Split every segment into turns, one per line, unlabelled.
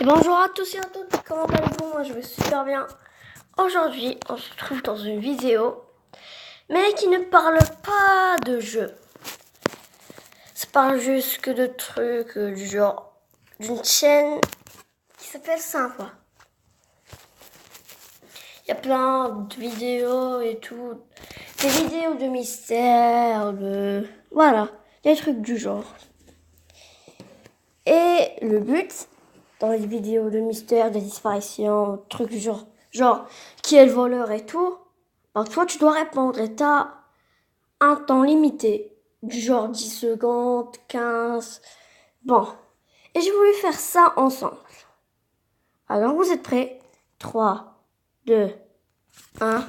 Et bonjour à tous et à toutes, comment allez-vous? Moi je vais super bien. Aujourd'hui on se trouve dans une vidéo, mais qui ne parle pas de jeu. Ça parle juste que de trucs du genre d'une chaîne qui s'appelle Sympa. Il y a plein de vidéos et tout, des vidéos de mystère, voilà, des trucs du genre. Et le but, dans les vidéos de mystère, de disparition, trucs du genre qui est le voleur et tout, ben toi tu dois répondre et t'as un temps limité, du genre 10 secondes, 15, bon. Et j'ai voulu faire ça ensemble. Alors vous êtes prêts? 3, 2, 1.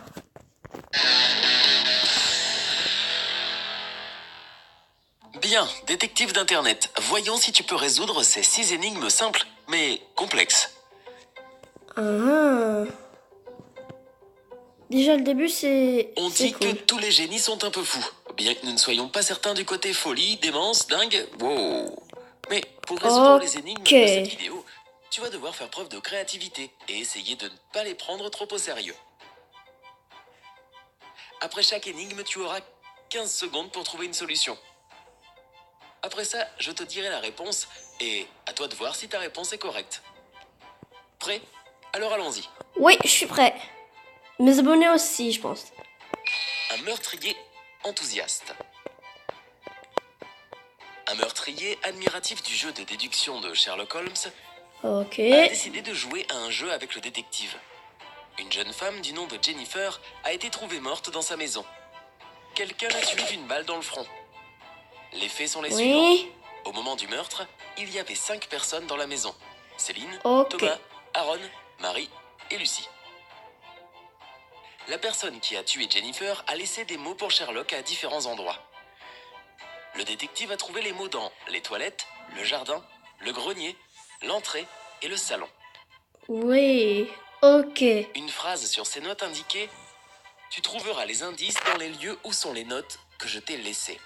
Bien, détective d'internet, voyons si tu peux résoudre ces 6 énigmes simples, mais complexes.
Déjà le début c'est...
On dit
cool.
que tous les génies sont un peu fous, bien que nous ne soyons pas certains du côté folie, démence, dingue, wow. Mais pour résoudre les énigmes de cette vidéo, tu vas devoir faire preuve de créativité et essayer de ne pas les prendre trop au sérieux. Après chaque énigme, tu auras 15 secondes pour trouver une solution. Après ça, je te dirai la réponse et à toi de voir si ta réponse est correcte. Prêt? Alors allons-y.
Oui, je suis prêt. Mes abonnés aussi, je pense.
Un meurtrier enthousiaste. Un meurtrier admiratif du jeu de déduction de Sherlock Holmes a décidé de jouer à un jeu avec le détective. Une jeune femme du nom de Jennifer a été trouvée morte dans sa maison. Quelqu'un l'a tuée d'une balle dans le front. Les faits sont les suivants. Au moment du meurtre, il y avait 5 personnes dans la maison. Céline, Thomas, Aaron, Marie et Lucie. La personne qui a tué Jennifer a laissé des mots pour Sherlock à différents endroits. Le détective a trouvé les mots dans les toilettes, le jardin, le grenier, l'entrée et le salon.
Oui, ok.
Une phrase sur ces notes indiquait « Tu trouveras les indices dans les lieux où sont les notes que je t'ai laissées. »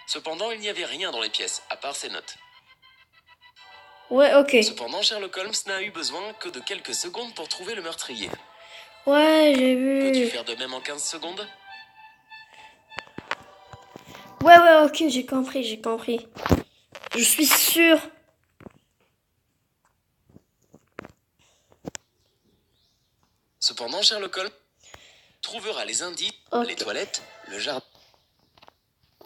Cependant, il n'y avait rien dans les pièces, à part ces notes.
Ouais, ok.
Cependant, Sherlock Holmes n'a eu besoin que de quelques secondes pour trouver le meurtrier.
Ouais, j'ai vu.
Peux-tu faire de même en 15 secondes?
Ouais, ok, j'ai compris. Je suis sûr.
Cependant, Sherlock Holmes trouvera les indices, les toilettes, le jardin,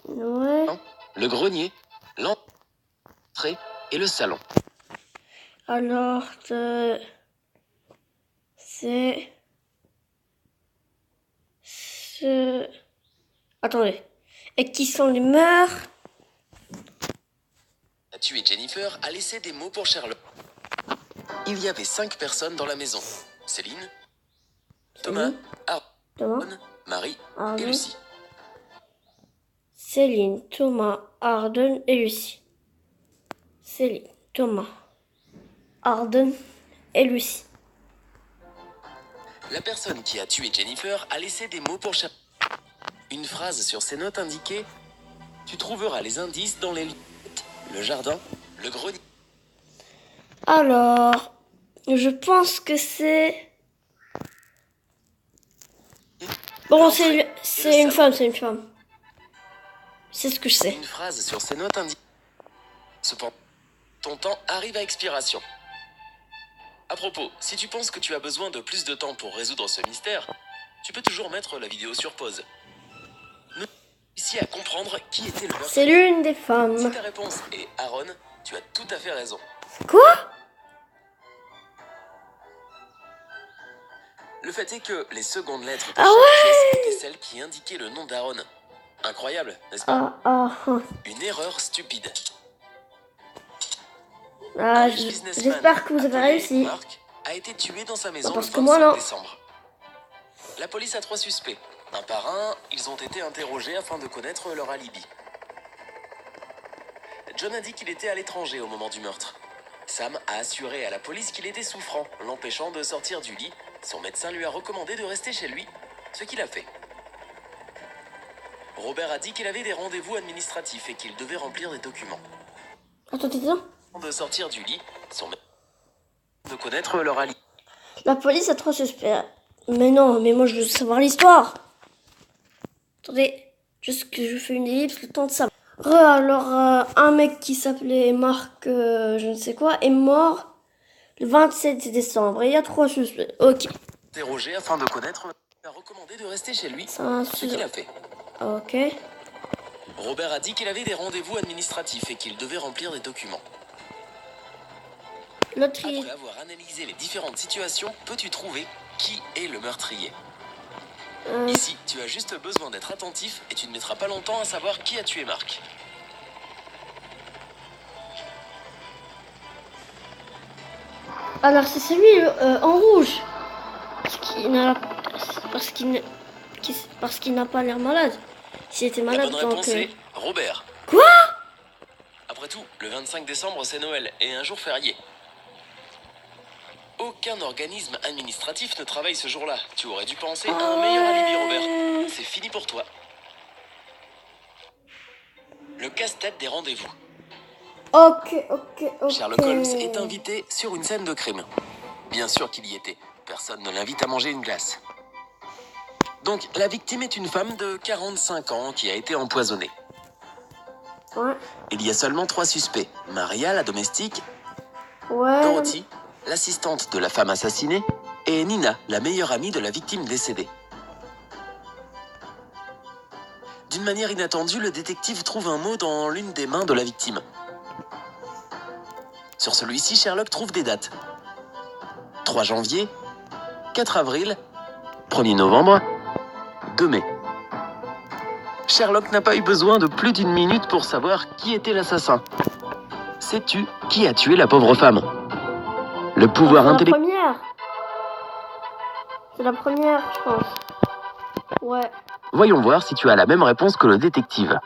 le grenier, l'entrée et le salon.
Alors, c'est... Attendez. Et qui sont les meurtres?
A tué Jennifer a laissé des mots pour Sherlock. Il y avait 5 personnes dans la maison. Céline, Thomas, Aaron, Marie et Lucie.
Céline, Thomas, Arden et Lucie. Céline, Thomas, Arden et Lucie.
La personne qui a tué Jennifer a laissé des mots pour Sherlock. Une phrase sur ses notes indiquait « Tu trouveras les indices dans les lieux, le jardin, le grenier. »
Alors, je pense que c'est... Bon, c'est une femme. C'est ce que je sais.
Une phrase sur ses notes indique « Cependant, ton temps arrive à expiration. » À propos, si tu penses que tu as besoin de plus de temps pour résoudre ce mystère, tu peux toujours mettre la vidéo sur pause. Nous ici à comprendre qui était le meurtrier.
C'est l'une des femmes.
Si ta réponse est Aaron, tu as tout à fait raison.
Quoi?
Le fait est que les secondes lettres de chaque pièce étaient celles qui indiquaient le nom d'Aaron. Incroyable, n'est-ce pas? Une erreur stupide.
J'espère que vous avez réussi.
Mark a été tué dans sa maison
Parce
le
que moi,
25
non.
décembre. La police a 3 suspects. Un par un, ils ont été interrogés afin de connaître leur alibi. John a dit qu'il était à l'étranger au moment du meurtre. Sam a assuré à la police qu'il était souffrant, l'empêchant de sortir du lit. Son médecin lui a recommandé de rester chez lui, ce qu'il a fait. Robert a dit qu'il avait des rendez-vous administratifs et qu'il devait remplir des documents.
Attends.
De sortir du lit, son de connaître leur allié.
La police a 3 suspects. Mais non, mais moi je veux savoir l'histoire. Attendez, juste que je fais une ellipse, le temps de savoir. Alors, un mec qui s'appelait Marc, je ne sais quoi, est mort le 27 décembre. Et il y a 3 suspects. Ok.
Interrogé afin de connaître, il a recommandé de rester chez lui, ce qu'il a fait.
Ok.
Robert a dit qu'il avait des rendez-vous administratifs et qu'il devait remplir des documents. Après avoir analysé les différentes situations, peux-tu trouver qui est le meurtrier? Ici, tu as juste besoin d'être attentif et tu ne mettras pas longtemps à savoir qui a tué Marc.
Alors c'est celui en rouge. Parce qu'il n'a pas l'air malade. S'il était malade,
la bonne réponse est Robert.
Quoi?
Après tout, le 25 décembre, c'est Noël et un jour férié. Aucun organisme administratif ne travaille ce jour-là. Tu aurais dû penser à un meilleur alibi, Robert. C'est fini pour toi. Le casse-tête des rendez-vous.
Ok.
Sherlock Holmes est invité sur une scène de crime. Bien sûr qu'il y était. Personne ne l'invite à manger une glace. Donc, la victime est une femme de 45 ans qui a été empoisonnée.
Ouais.
Il y a seulement 3 suspects. Maria, la domestique, Dorothy, l'assistante de la femme assassinée, et Nina, la meilleure amie de la victime décédée. D'une manière inattendue, le détective trouve un mot dans l'une des mains de la victime. Sur celui-ci, Sherlock trouve des dates. 3 janvier, 4 avril, 1er novembre, 2 mai. Sherlock n'a pas eu besoin de plus d'1 minute pour savoir qui était l'assassin. Sais-tu qui a tué la pauvre femme? Le pouvoir intellectuel...
C'est la première, je pense. Ouais.
Voyons voir si tu as la même réponse que le détective.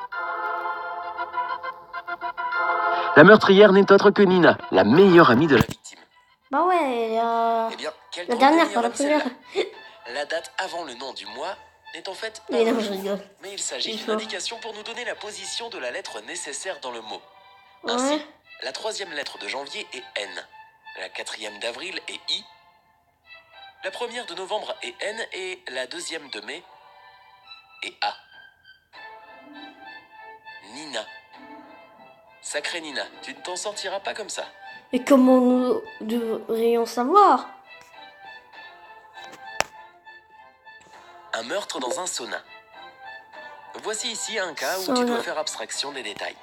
La meurtrière n'est autre que Nina, la meilleure amie de la victime.
Bah ouais,
Eh bien, quelle
la dernière, pas la
celle-là.
première.
La date avant le nom du mois n'est en fait pas
Mais non,
un
je
jour,
rigole.
mais il s'agit d'une indication pour nous donner la position de la lettre nécessaire dans le mot.
Ouais.
Ainsi, la 3e lettre de janvier est N, la 4e d'avril est I, la 1re de novembre est N et la 2e de mai est A. Nina. Sacrée Nina, tu ne t'en sortiras pas comme ça.
Mais comment nous devrions savoir?
Un meurtre dans un sauna. Voici ici un cas où tu dois faire abstraction des détails.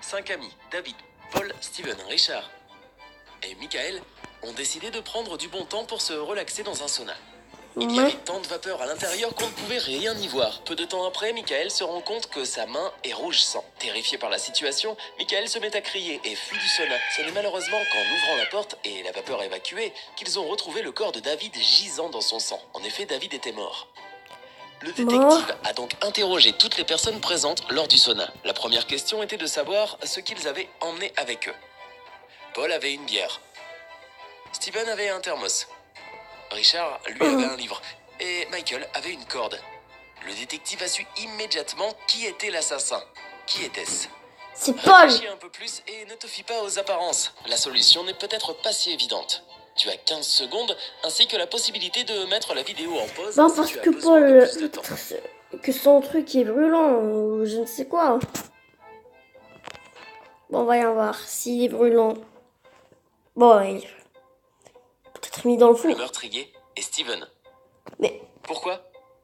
5 amis, David, Paul, Steven, Richard et Michael, ont décidé de prendre du bon temps pour se relaxer dans un sauna. Il y avait tant de vapeur à l'intérieur qu'on ne pouvait rien y voir. Peu de temps après, Michael se rend compte que sa main est rouge sang. Terrifié par la situation, Michael se met à crier et fuit du sauna. Ce n'est malheureusement qu'en ouvrant la porte et la vapeur évacuée qu'ils ont retrouvé le corps de David gisant dans son sang. En effet, David était mort. Le détective a donc interrogé toutes les personnes présentes lors du sauna. La première question était de savoir ce qu'ils avaient emmené avec eux. Paul avait une bière. Steven avait un thermos. Richard, lui, avait un livre. Et Michael avait une corde. Le détective a su immédiatement qui était l'assassin. Qui était-ce?
C'est Paul.
Réfléchis un peu plus et ne te fie pas aux apparences. La solution n'est peut-être pas si évidente. Tu as 15 secondes, ainsi que la possibilité de mettre la vidéo en pause.
Non, parce que Paul, que son truc est brûlant, ou je ne sais quoi. Bon, voyons voir s'il est brûlant. Bon, il est peut-être mis dans le four.
Le meurtrier est Steven.
Mais
pourquoi?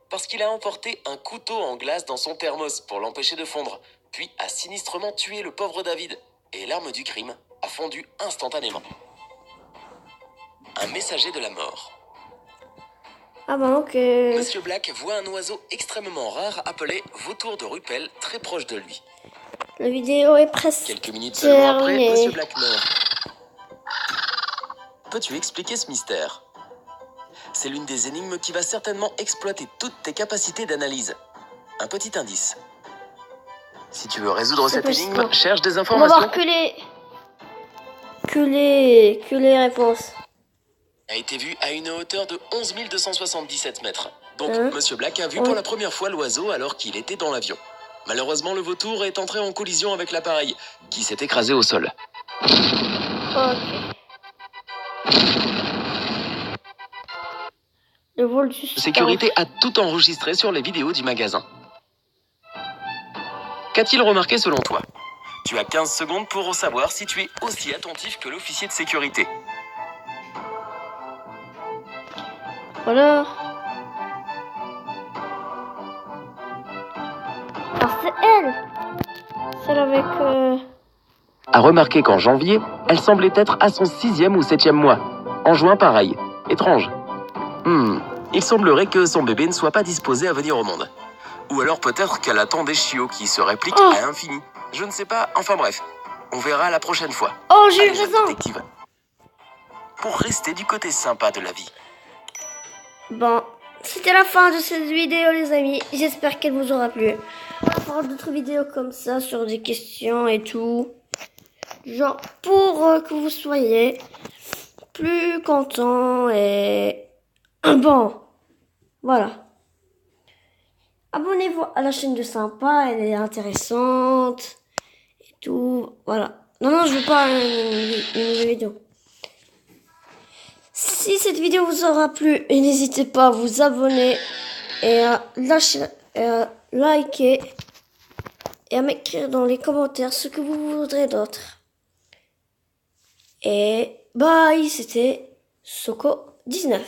Parce qu'il a emporté un couteau en glace dans son thermos pour l'empêcher de fondre, puis a sinistrement tué le pauvre David. Et l'arme du crime a fondu instantanément. Un messager de la mort.
Ah bon, ok.
Monsieur Black voit un oiseau extrêmement rare appelé vautour de Rupel très proche de lui.
La vidéo est presque
Quelques minutes seulement après, Monsieur Black meurt. Peux-tu expliquer ce mystère? C'est l'une des énigmes qui va certainement exploiter toutes tes capacités d'analyse. Un petit indice. Si tu veux résoudre cette énigme, cherche des informations.
On va voir que les réponses.
A été vu à une hauteur de 11 277 mètres. Donc, Monsieur Black a vu pour la première fois l'oiseau alors qu'il était dans l'avion. Malheureusement, le vautour est entré en collision avec l'appareil, qui s'est écrasé au sol.
Ok. Le vol du
Sécurité a tout enregistré sur les vidéos du magasin. Qu'a-t-il remarqué selon toi? Tu as 15 secondes pour savoir si tu es aussi attentif que l'officier de sécurité.
Voilà. Ah, c'est elle. Celle avec...
A remarqué qu'en janvier, elle semblait être à son 6e ou 7e mois. En juin, pareil. Étrange. Il semblerait que son bébé ne soit pas disposé à venir au monde. Ou alors peut-être qu'elle attend des chiots qui se répliquent à l'infini. Je ne sais pas, enfin bref. On verra la prochaine fois.
Oh, j'ai eu
Allez,
raison.
détective. Pour rester du côté sympa de la vie.
Bon, c'était la fin de cette vidéo, les amis. J'espère qu'elle vous aura plu. On fera d'autres vidéos comme ça sur des questions et tout. Genre, pour que vous soyez plus content et... Bon, voilà. Abonnez-vous à la chaîne de Sympa, elle est intéressante et tout. Voilà. Non, je veux pas une vidéo. Si cette vidéo vous aura plu, n'hésitez pas à vous abonner et à lâcher, et à liker et à m'écrire dans les commentaires ce que vous voudrez d'autre. Et bye, c'était Soko19.